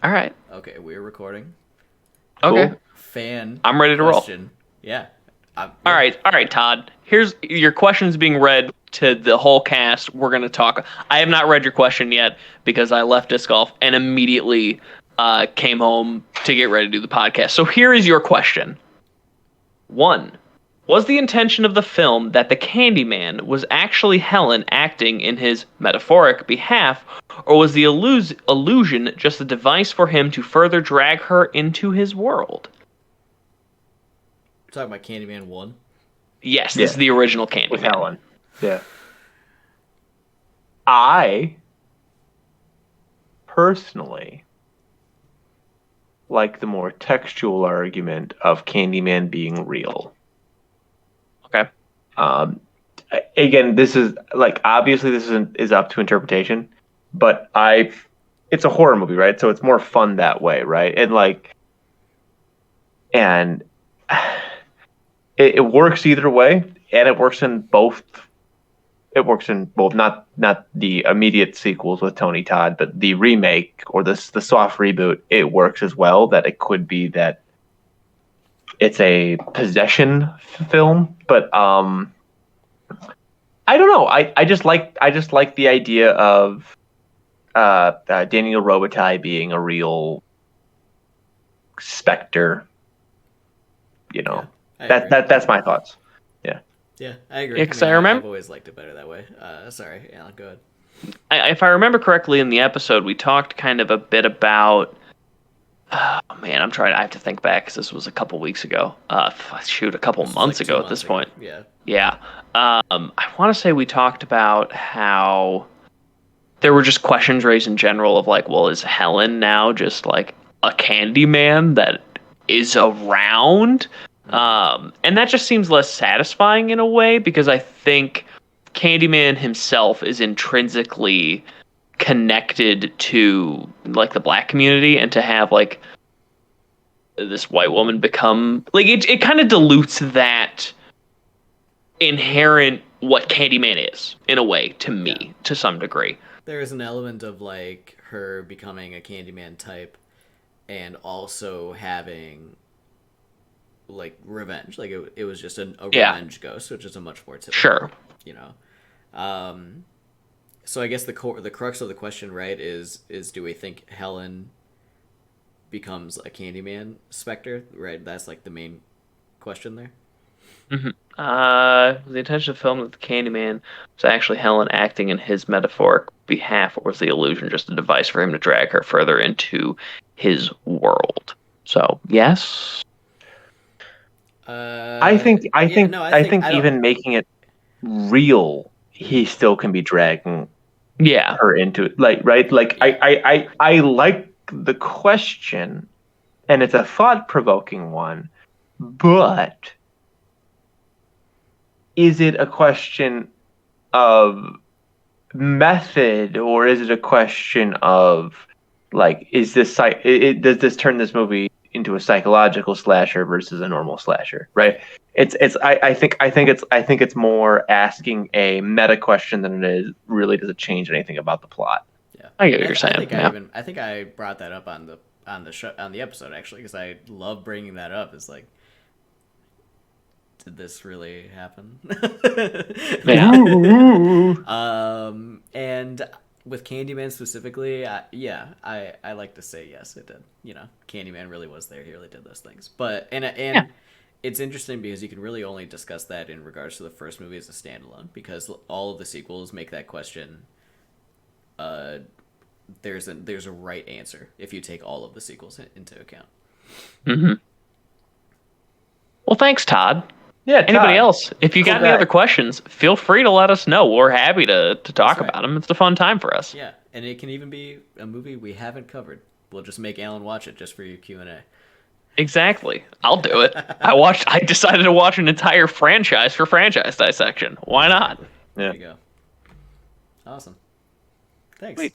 All right. Okay, we're recording. Okay. Cool. Fan. I'm ready to roll. Question. Yeah. All right. All right, Todd. Here's your questions being read to the whole cast. We're going to talk. I have not read your question yet because I left disc golf and immediately came home to get ready to do the podcast. So here is your question. 1. Was the intention of the film that the Candyman was actually Helen acting in his metaphoric behalf, or was the illusion just a device for him to further drag her into his world? We're talking about Candyman 1. Yes, this is the original Candyman. With Helen. Yeah. I personally like the more textual argument of Candyman being real. Okay. Again, this is obviously this is up to interpretation, but it's a horror movie, right? So it's more fun that way, right? And it works either way, and it works in both. It works in both, not the immediate sequels with Tony Todd, but the remake or the soft reboot. It works as well. That it could be that it's a possession film, but I don't know. I just like the idea of Daniel Robitaille being a real specter. You know, that's my thoughts. Yeah, I agree. Yeah, 'cause I remember- I've always liked it better that way. Sorry, Alan, go ahead. If I remember correctly, in the episode, we talked kind of a bit about. Oh, man, I have to think back because this was a couple weeks ago. A couple months ago at this point. Yeah. Yeah. I want to say we talked about how there were just questions raised in general of like, well, is Helen now just like a Candyman that is around? And that just seems less satisfying in a way because I think Candyman himself is intrinsically connected to like the black community, and to have like this white woman become like it kind of dilutes that inherent what Candyman is in a way to me to some degree. There is an element of like her becoming a Candyman type and also having like revenge. Like it was just a revenge ghost, which is a much more typical, Sure. you know. So I guess the crux of the question, right, is do we think Helen becomes a Candyman specter? Right, that's like the main question there. Mm-hmm. The intention of the film that the Candyman was actually Helen acting in his metaphoric behalf, or was the illusion just a device for him to drag her further into his world? So yes. I think even making it real, he still can be dragging her into it. I like the question, and it's a thought-provoking one, but is it a question of method, or is it a question of like, is this does this turn this movie into a psychological slasher versus a normal slasher, right? I think it's more asking a meta question than it is really does it change anything about the plot. Yeah, I get what you're saying. I think I brought that up on the episode actually because I love bringing that up. It's like, did this really happen? And with Candyman specifically, I like to say yes, it did. You know, Candyman really was there. He really did those things. But it's interesting because you can really only discuss that in regards to the first movie as a standalone, because all of the sequels make that question. There's a right answer if you take all of the sequels into account. Mm-hmm. Well, thanks, Todd. Yeah. Anybody else? If you got any other questions, feel free to let us know. We're happy to talk about them. It's a fun time for us. Yeah, and it can even be a movie we haven't covered. We'll just make Alan watch it just for your Q&A. Exactly. I'll do it. I decided to watch an entire franchise for franchise dissection. Why not? Yeah. There you go. Awesome. Thanks. Sweet.